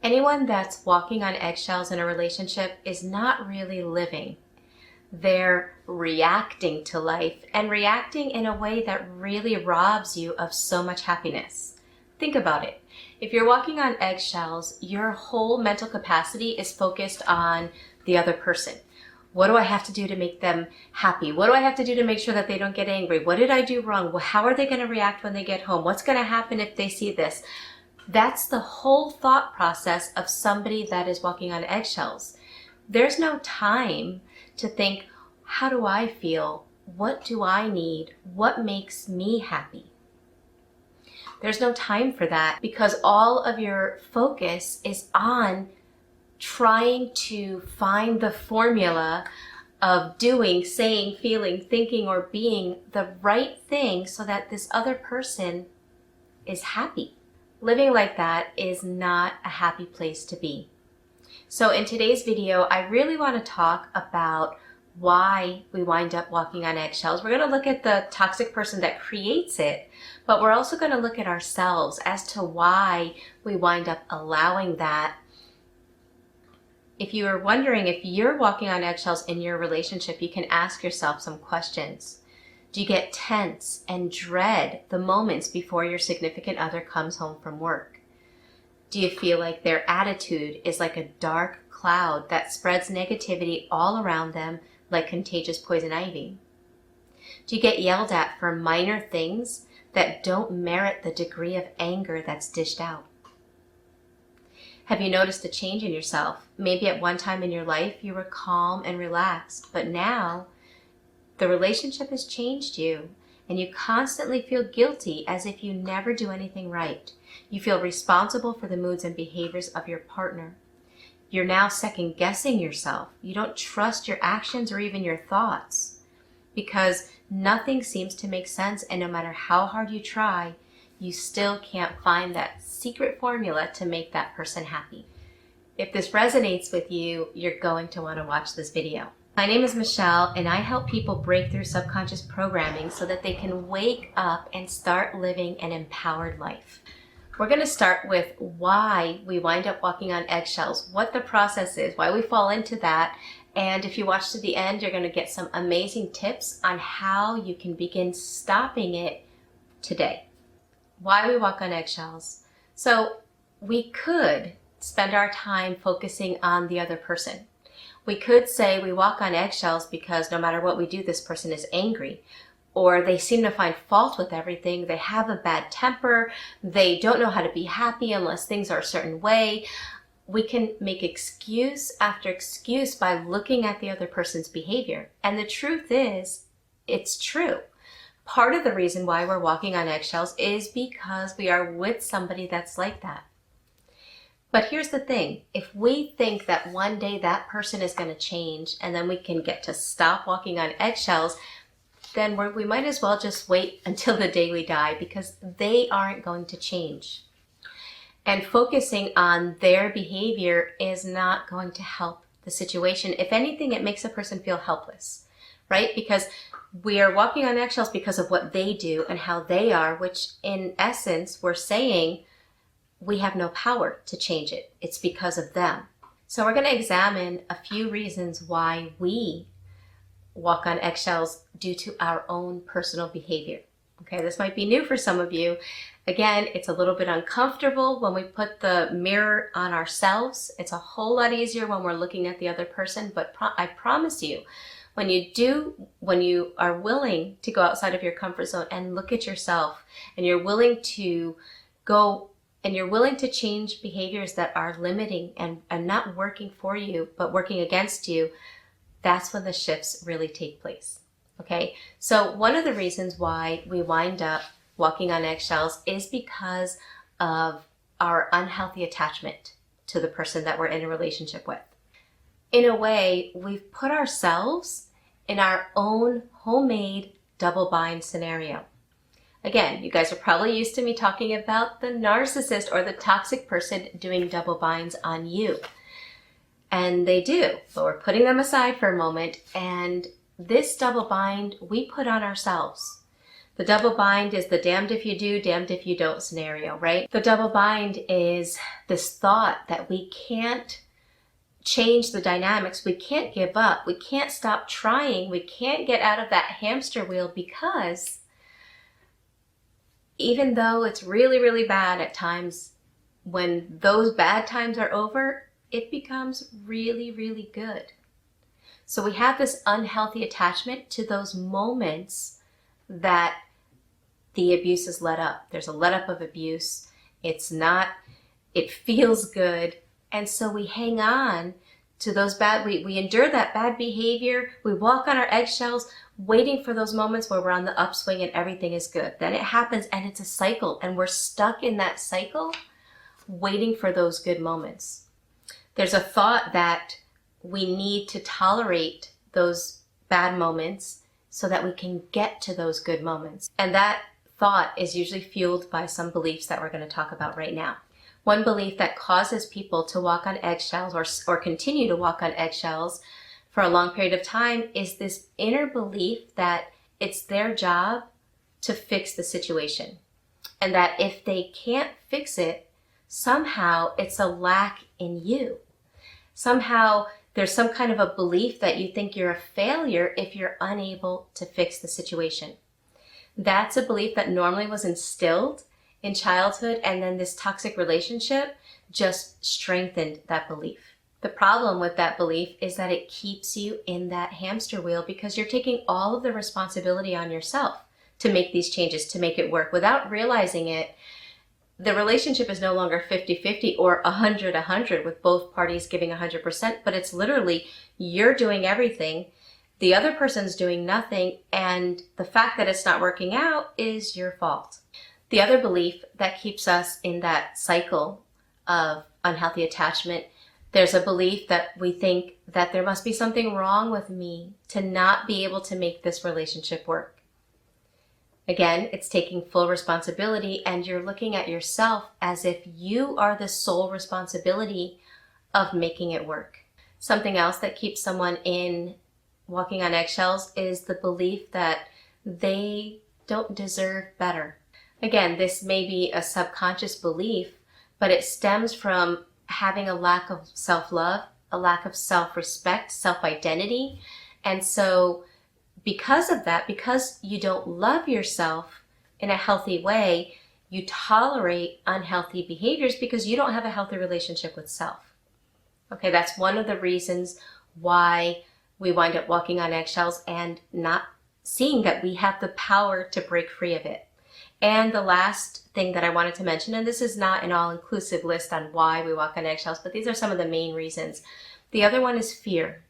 Anyone that's walking on eggshells in a relationship is not really living. They're reacting to life and reacting in a way that really robs you of so much happiness. Think about it. If you're walking on eggshells, your whole mental capacity is focused on the other person. What do I have to do to make them happy? What do I have to do to make sure that they don't get angry? What did I do wrong? Well, how are they going to react when they get home? What's going to happen if they see this? That's the whole thought process of somebody that is walking on eggshells. There's no time to think, how do I feel? What do I need? What makes me happy? There's no time for that because all of your focus is on trying to find the formula of doing, saying, feeling, thinking, or being the right thing so that this other person is happy. Living like that is not a happy place to be. So in today's video, I really want to talk about why we wind up walking on eggshells. We're going to look at the toxic person that creates it, but we're also going to look at ourselves as to why we wind up allowing that. If you are wondering if you're walking on eggshells in your relationship, you can ask yourself some questions. Do you get tense and dread the moments before your significant other comes home from work? Do you feel like their attitude is like a dark cloud that spreads negativity all around them like contagious poison ivy? Do you get yelled at for minor things that don't merit the degree of anger that's dished out? Have you noticed a change in yourself? Maybe at one time in your life you were calm and relaxed, but now the relationship has changed you and you constantly feel guilty as if you never do anything right. You feel responsible for the moods and behaviors of your partner. You're now second guessing yourself. You don't trust your actions or even your thoughts because nothing seems to make sense, and no matter how hard you try, you still can't find that secret formula to make that person happy. If this resonates with you, you're going to want to watch this video. My name is Michelle, and I help people break through subconscious programming so that they can wake up and start living an empowered life. We're going to start with why we wind up walking on eggshells, what the process is, why we fall into that, and if you watch to the end, you're going to get some amazing tips on how you can begin stopping it today. Why we walk on eggshells. So we could spend our time focusing on the other person. We could say we walk on eggshells because no matter what we do, this person is angry, or they seem to find fault with everything. They have a bad temper. They don't know how to be happy unless things are a certain way. We can make excuse after excuse by looking at the other person's behavior. And the truth is, it's true. Part of the reason why we're walking on eggshells is because we are with somebody that's like that. But here's the thing, if we think that one day that person is going to change and then we can get to stop walking on eggshells, then we might as well just wait until the day we die because they aren't going to change. And focusing on their behavior is not going to help the situation. If anything, it makes a person feel helpless, right? Because we are walking on eggshells because of what they do and how they are, which in essence, we're saying we have no power to change it. It's because of them. So we're going to examine a few reasons why we walk on eggshells due to our own personal behavior. Okay, this might be new for some of you. Again, it's a little bit uncomfortable when we put the mirror on ourselves. It's a whole lot easier when we're looking at the other person, but I promise you, when you are willing to go outside of your comfort zone and look at yourself, and you're willing to go and you're willing to change behaviors that are limiting and not working for you, but working against you, that's when the shifts really take place. Okay, so one of the reasons why we wind up walking on eggshells is because of our unhealthy attachment to the person that we're in a relationship with. In a way, we've put ourselves in our own homemade double bind scenario. Again, you guys are probably used to me talking about the narcissist or the toxic person doing double binds on you. And they do, but we're putting them aside for a moment, and this double bind we put on ourselves. The double bind is the damned if you do, damned if you don't scenario, right? The double bind is this thought that we can't change the dynamics, we can't give up, we can't stop trying, we can't get out of that hamster wheel, because even though it's really, really bad at times, when those bad times are over, it becomes really, really good. So we have this unhealthy attachment to those moments that the abuse is let up. There's a let up of abuse. It feels good. And so we hang on to those we endure that bad behavior. We walk on our eggshells, waiting for those moments where we're on the upswing and everything is good. Then it happens and it's a cycle, and we're stuck in that cycle, waiting for those good moments. There's a thought that we need to tolerate those bad moments so that we can get to those good moments. And that thought is usually fueled by some beliefs that we're going to talk about right now. One belief that causes people to walk on eggshells or continue to walk on eggshells for a long period of time is this inner belief that it's their job to fix the situation. And that if they can't fix it, somehow it's a lack in you. Somehow there's some kind of a belief that you think you're a failure if you're unable to fix the situation. That's a belief that normally was instilled in childhood, and then this toxic relationship just strengthened that belief. The problem with that belief is that it keeps you in that hamster wheel, because you're taking all of the responsibility on yourself to make these changes, to make it work. Without realizing it, the relationship is no longer 50-50 or 100-100 with both parties giving 100%, but it's literally you're doing everything, the other person's doing nothing, and the fact that it's not working out is your fault. The other belief that keeps us in that cycle of unhealthy attachment, there's a belief that we think that there must be something wrong with me to not be able to make this relationship work. Again, it's taking full responsibility, and you're looking at yourself as if you are the sole responsibility of making it work. Something else that keeps someone in walking on eggshells is the belief that they don't deserve better. Again, this may be a subconscious belief, but it stems from having a lack of self-love, a lack of self-respect, self-identity. And so because of that, because you don't love yourself in a healthy way, you tolerate unhealthy behaviors because you don't have a healthy relationship with self. Okay, that's one of the reasons why we wind up walking on eggshells and not seeing that we have the power to break free of it. And the last thing that I wanted to mention, and this is not an all-inclusive list on why we walk on eggshells, but these are some of the main reasons. The other one is fear.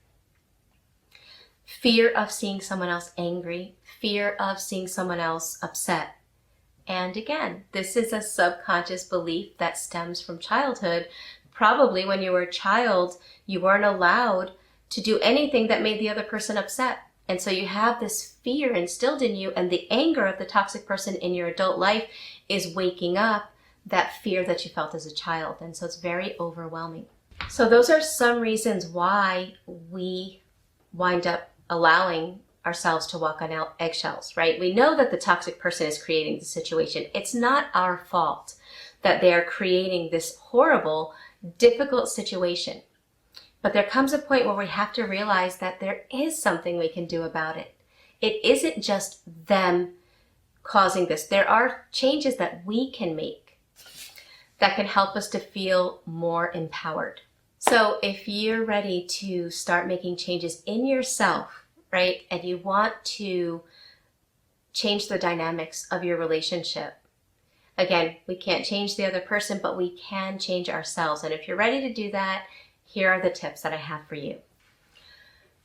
Fear of seeing someone else angry, fear of seeing someone else upset. And again, this is a subconscious belief that stems from childhood. Probably when you were a child, you weren't allowed to do anything that made the other person upset. And so you have this fear instilled in you, and the anger of the toxic person in your adult life is waking up that fear that you felt as a child. And so it's very overwhelming. So those are some reasons why we wind up allowing ourselves to walk on eggshells, right? We know that the toxic person is creating the situation. It's not our fault that they are creating this horrible, difficult situation. But there comes a point where we have to realize that there is something we can do about it. It isn't just them causing this. There are changes that we can make that can help us to feel more empowered. So if you're ready to start making changes in yourself, right, and you want to change the dynamics of your relationship, again, we can't change the other person, but we can change ourselves. And if you're ready to do that, here are the tips that I have for you.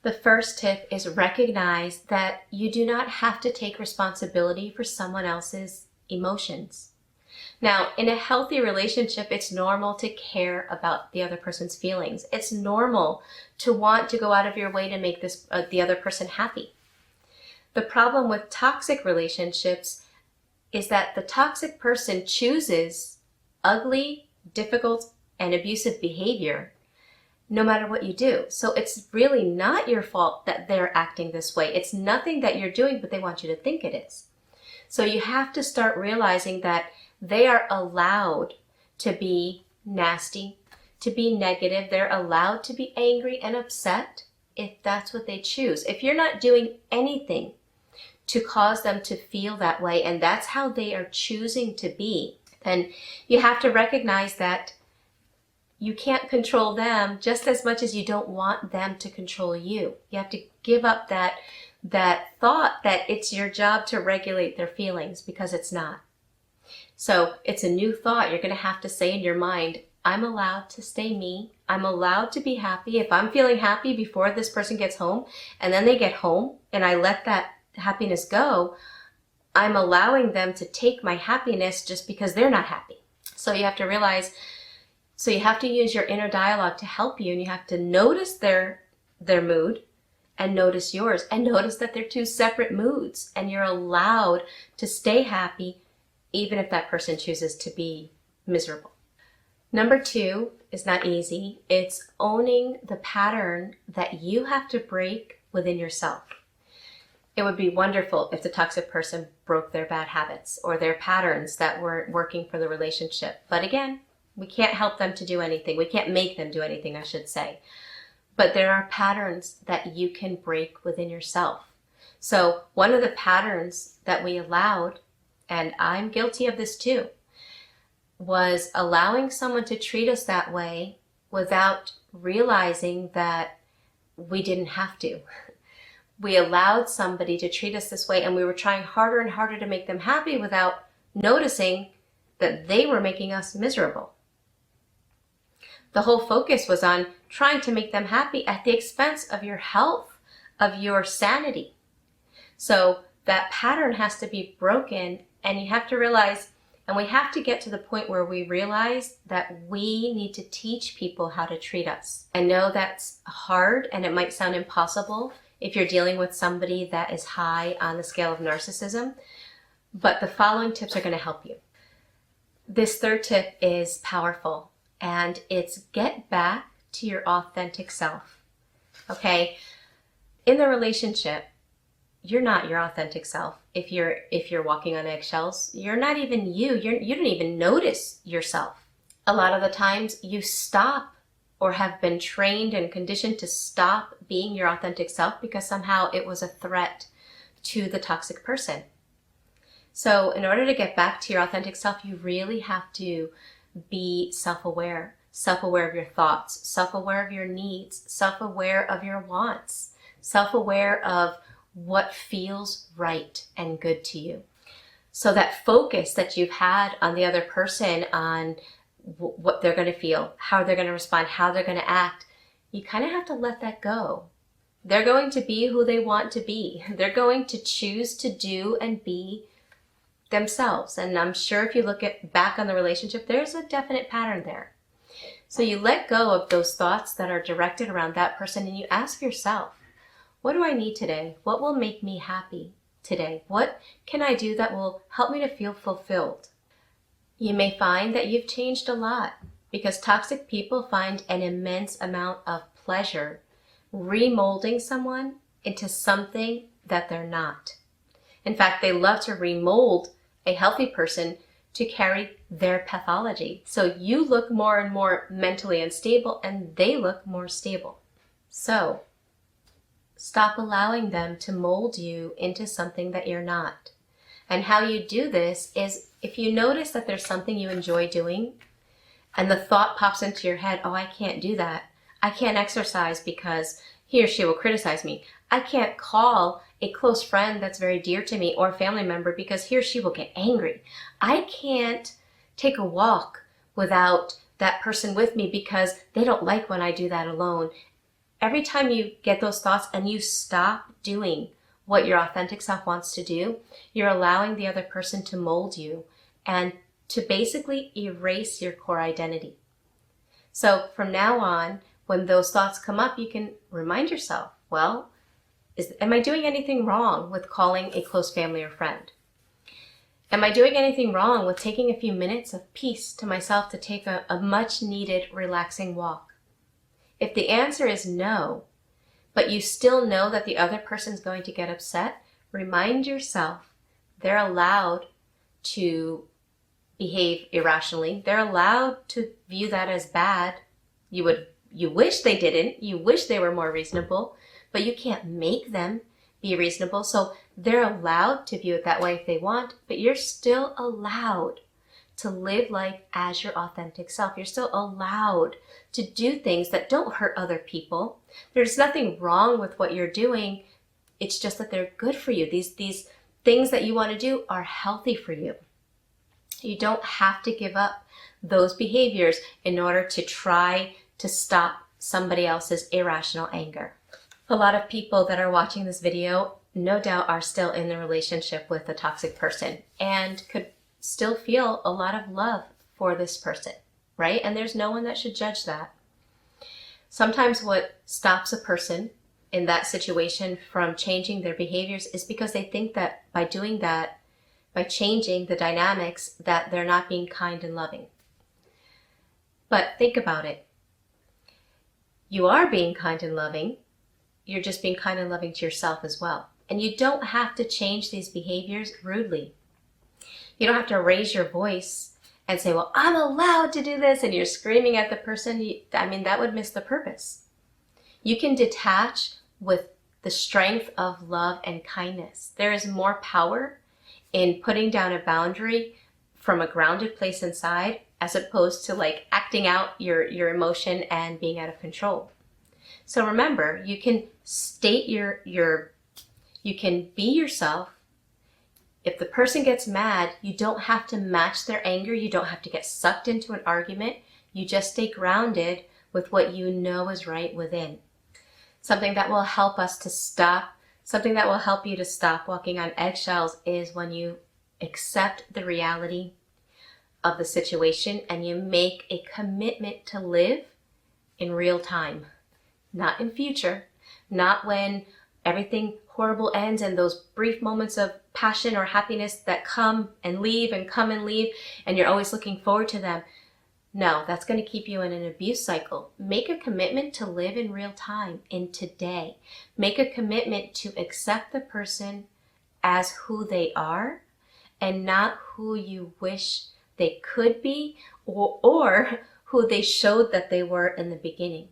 The first tip is recognize that you do not have to take responsibility for someone else's emotions. Now, in a healthy relationship, it's normal to care about the other person's feelings. It's normal to want to go out of your way to make the other person happy. The problem with toxic relationships is that the toxic person chooses ugly, difficult, and abusive behavior no matter what you do. So it's really not your fault that they're acting this way. It's nothing that you're doing, but they want you to think it is. So you have to start realizing that they are allowed to be nasty, to be negative. They're allowed to be angry and upset if that's what they choose. If you're not doing anything to cause them to feel that way, and that's how they are choosing to be, then you have to recognize that you can't control them just as much as you don't want them to control you. You have to give up that thought that it's your job to regulate their feelings, because it's not. So it's a new thought. You're going to have to say in your mind, I'm allowed to stay me. I'm allowed to be happy. If I'm feeling happy before this person gets home, and then they get home and I let that happiness go, I'm allowing them to take my happiness just because they're not happy. So you have to realize, so you have to use your inner dialogue to help you, and you have to notice their mood and notice yours, and notice that they're two separate moods, and you're allowed to stay happy even if that person chooses to be miserable. Number 2 is not easy. It's owning the pattern that you have to break within yourself. It would be wonderful if the toxic person broke their bad habits or their patterns that weren't working for the relationship. But again, we can't help them to do anything. We can't make them do anything, I should say. But there are patterns that you can break within yourself. So one of the patterns that we allowed, and I'm guilty of this too, was allowing someone to treat us that way without realizing that we didn't have to. We allowed somebody to treat us this way, and we were trying harder and harder to make them happy without noticing that they were making us miserable. The whole focus was on trying to make them happy at the expense of your health, of your sanity. So that pattern has to be broken, and you have to realize, and we have to get to the point where we realize that we need to teach people how to treat us. I know that's hard, and it might sound impossible if you're dealing with somebody that is high on the scale of narcissism, but the following tips are going to help you. This third tip is powerful, and it's get back to your authentic self. Okay? In the relationship, you're not your authentic self. If you're walking on eggshells, you're not even you. You don't even notice yourself. A lot of the times you stop, or have been trained and conditioned to stop being your authentic self because somehow it was a threat to the toxic person. So in order to get back to your authentic self, you really have to be self-aware of your thoughts, self-aware of your needs, self-aware of your wants, self-aware of what feels right and good to you. So that focus that you've had on the other person, on what they're going to feel, how they're going to respond, how they're going to act, you kind of have to let that go. They're going to be who they want to be. They're going to choose to do and be themselves. And I'm sure if you look back on the relationship, there's a definite pattern there. So you let go of those thoughts that are directed around that person, and you ask yourself, what do I need today? What will make me happy today? What can I do that will help me to feel fulfilled? You may find that you've changed a lot, because toxic people find an immense amount of pleasure remolding someone into something that they're not. In fact, they love to remold a healthy person to carry their pathology. So you look more and more mentally unstable, and they look more stable. So stop allowing them to mold you into something that you're not. And how you do this is, if you notice that there's something you enjoy doing, and the thought pops into your head, oh, I can't do that. I can't exercise because he or she will criticize me. I can't call a close friend that's very dear to me or family member because he or she will get angry. I can't take a walk without that person with me because they don't like when I do that alone. Every time you get those thoughts and you stop doing what your authentic self wants to do, you're allowing the other person to mold you and to basically erase your core identity. So from now on, when those thoughts come up, you can remind yourself, well, am I doing anything wrong with calling a close family or friend? Am I doing anything wrong with taking a few minutes of peace to myself to take a much needed relaxing walk? If the answer is no, but you still know that the other person's going to get upset, remind yourself They're allowed to behave irrationally. They're allowed to view that as bad. You wish they didn't. You wish they were more reasonable, but you can't make them be reasonable. So they're allowed to view it that way if they want, but you're still allowed to live life as your authentic self. You're still allowed to do things that don't hurt other people. There's nothing wrong with what you're doing. It's just that they're good for you. These things that you want to do are healthy for you. You don't have to give up those behaviors in order to try to stop somebody else's irrational anger. A lot of people that are watching this video no doubt are still in the relationship with a toxic person and could still feel a lot of love for this person, right? And there's no one that should judge that. Sometimes what stops a person in that situation from changing their behaviors is because they think that by doing that, by changing the dynamics, that they're not being kind and loving. But think about it. You are being kind and loving. You're just being kind and loving to yourself as well. And you don't have to change these behaviors rudely. You don't have to raise your voice and say, well, I'm allowed to do this, and you're screaming at the person. That would miss the purpose. You can detach with the strength of love and kindness. There is more power in putting down a boundary from a grounded place inside as opposed to like acting out your emotion and being out of control. So remember, you can state you can be yourself. If the person gets mad, you don't have to match their anger. You don't have to get sucked into an argument. You just stay grounded with what you know is right within. Something that will help us to stop, something that will help you to stop walking on eggshells is when you accept the reality of the situation and you make a commitment to live in real time, not in future, not when everything horrible ends and those brief moments of passion or happiness that come and leave and come and leave and you're always looking forward to them. No, that's going to keep you in an abuse cycle. Make a commitment to live in real time, in today. Make a commitment to accept the person as who they are and not who you wish they could be or who they showed that they were in the beginning.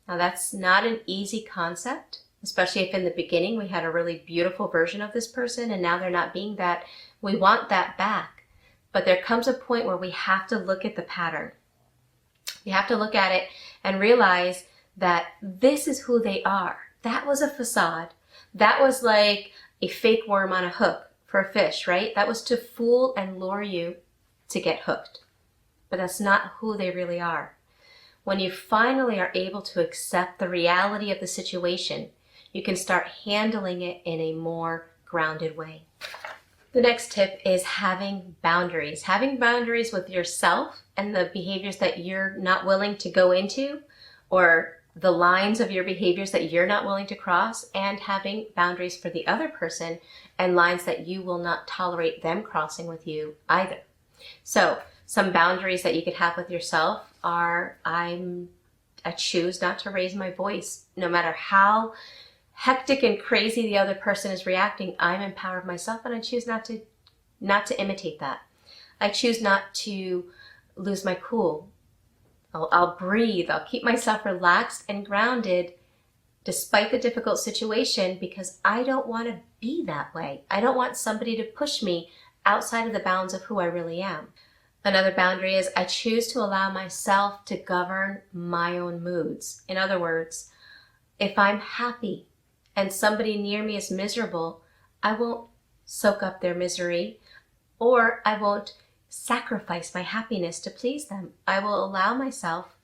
Now that's not an easy concept, especially if in the beginning we had a really beautiful version of this person and now they're not being that. We want that back. But there comes a point where we have to look at the pattern. We have to look at it and realize that this is who they are. That was a facade. That was like a fake worm on a hook for a fish, right? That was to fool and lure you to get hooked. But that's not who they really are. When you finally are able to accept the reality of the situation, you can start handling it in a more grounded way. The next tip is having boundaries. Having boundaries with yourself and the behaviors that you're not willing to go into, or the lines of your behaviors that you're not willing to cross, and having boundaries for the other person and lines that you will not tolerate them crossing with you either. So some boundaries that you could have with yourself are, I choose not to raise my voice. No matter how hectic and crazy the other person is reacting, I'm in power of myself and I choose not to imitate that. I choose not to lose my cool. I'll breathe. I'll keep myself relaxed and grounded despite the difficult situation because I don't want to be that way. I don't want somebody to push me outside of the bounds of who I really am. Another boundary is I choose to allow myself to govern my own moods. In other words, if I'm happy and somebody near me is miserable, I won't soak up their misery or I won't sacrifice my happiness to please them. I will allow myself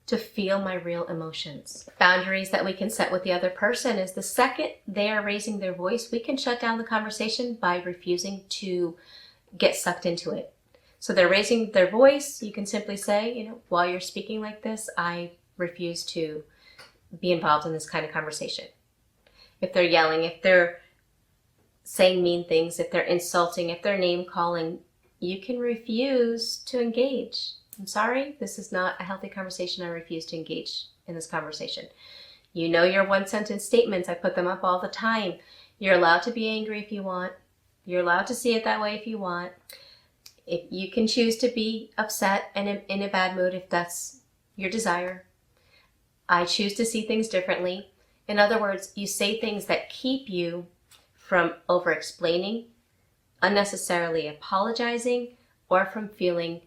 to feel my real emotions. Boundaries that we can set with the other person is the second they are raising their voice, we can shut down the conversation by refusing to get sucked into it. So they're raising their voice, you can simply say, while you're speaking like this, I refuse to be involved in this kind of conversation. If they're yelling, if they're saying mean things, if they're insulting, if they're name calling, you can refuse to engage. I'm sorry, this is not a healthy conversation. I refuse to engage in this conversation. You know your one sentence statements. I put them up all the time. You're allowed to be angry if you want. You're allowed to see it that way if you want. If you can choose to be upset and in a bad mood if that's your desire. I choose to see things differently. In other words, you say things that keep you from over-explaining, unnecessarily apologizing, or from feeling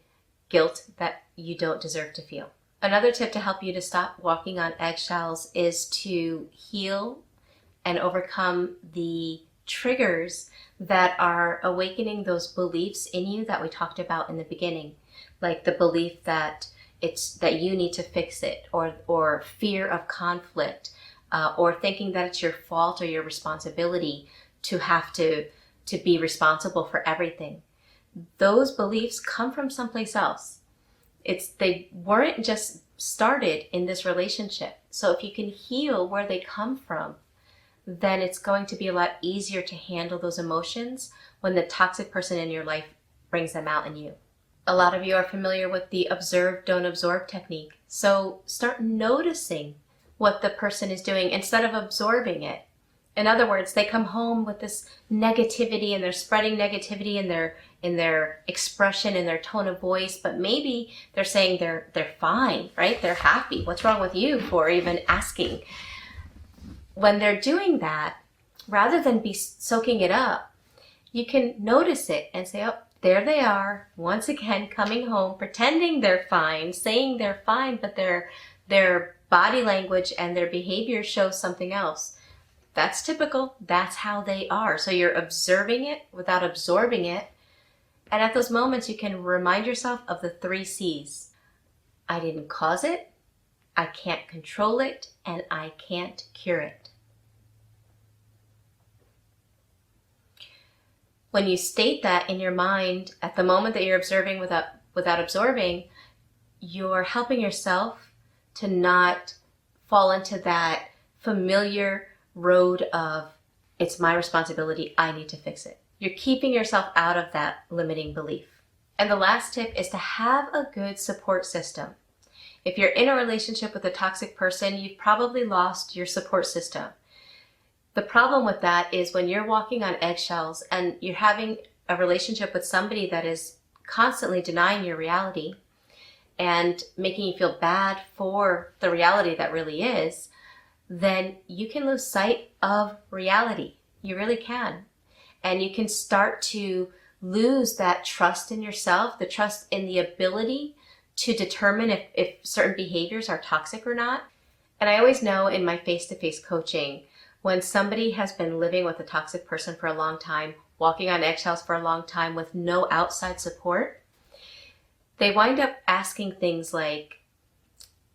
guilt that you don't deserve to feel. Another tip to help you to stop walking on eggshells is to heal and overcome the triggers that are awakening those beliefs in you that we talked about in the beginning, like the belief that you need to fix it, or fear of conflict, or thinking that it's your fault or your responsibility to have to be responsible for everything. Those beliefs come from someplace else. They weren't just started in this relationship. So if you can heal where they come from, then it's going to be a lot easier to handle those emotions when the toxic person in your life brings them out in you. A lot of you are familiar with the observe, don't absorb technique. So start noticing what the person is doing instead of absorbing it. In other words, they come home with this negativity and they're spreading negativity in their expression and their tone of voice, but maybe they're saying they're fine, right? They're happy. What's wrong with you for even asking? When they're doing that, rather than be soaking it up, you can notice it and say, oh, there they are, once again, coming home, pretending they're fine, saying they're fine, but their body language and their behavior shows something else. That's typical. That's how they are. So you're observing it without absorbing it. And at those moments, you can remind yourself of the 3 C's. I didn't cause it, I can't control it, and I can't cure it. When you state that in your mind at the moment that you're observing without absorbing, you're helping yourself to not fall into that familiar road of, it's my responsibility, I need to fix it. You're keeping yourself out of that limiting belief. And the last tip is to have a good support system. If you're in a relationship with a toxic person, you've probably lost your support system. The problem with that is when you're walking on eggshells and you're having a relationship with somebody that is constantly denying your reality and making you feel bad for the reality that really is, then you can lose sight of reality. You really can. And you can start to lose that trust in yourself, the trust in the ability to determine if certain behaviors are toxic or not. And I always know in my face-to-face coaching, when somebody has been living with a toxic person for a long time, walking on eggshells for a long time with no outside support, they wind up asking things like,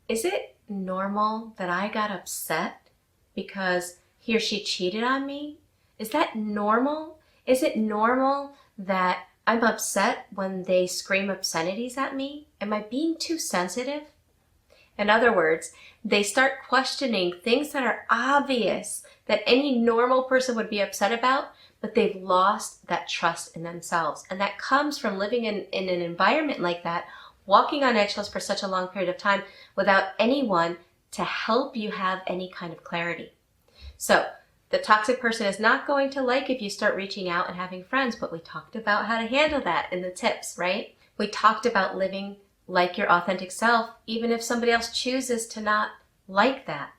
is it normal that I got upset because he or she cheated on me? Is that normal? Is it normal that I'm upset when they scream obscenities at me? Am I being too sensitive? In other words, they start questioning things that are obvious that any normal person would be upset about, but they've lost that trust in themselves. And that comes from living in an environment like that, walking on eggshells for such a long period of time without anyone to help you have any kind of clarity. So the toxic person is not going to like if you start reaching out and having friends, but we talked about how to handle that in the tips, right? We talked about living like your authentic self, even if somebody else chooses to not like that.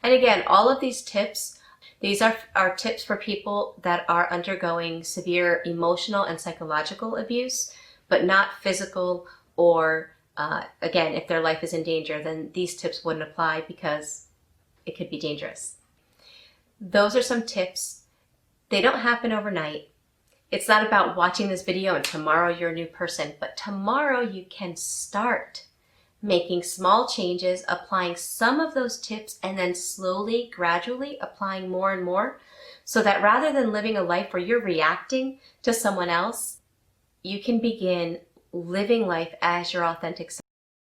And again, all of these tips, these are tips for people that are undergoing severe emotional and psychological abuse, but not physical or, again, if their life is in danger, then these tips wouldn't apply because it could be dangerous. Those are some tips. They don't happen overnight. It's not about watching this video and tomorrow you're a new person, but tomorrow you can start making small changes, applying some of those tips, and then slowly, gradually applying more and more, so that rather than living a life where you're reacting to someone else, you can begin living life as your authentic self.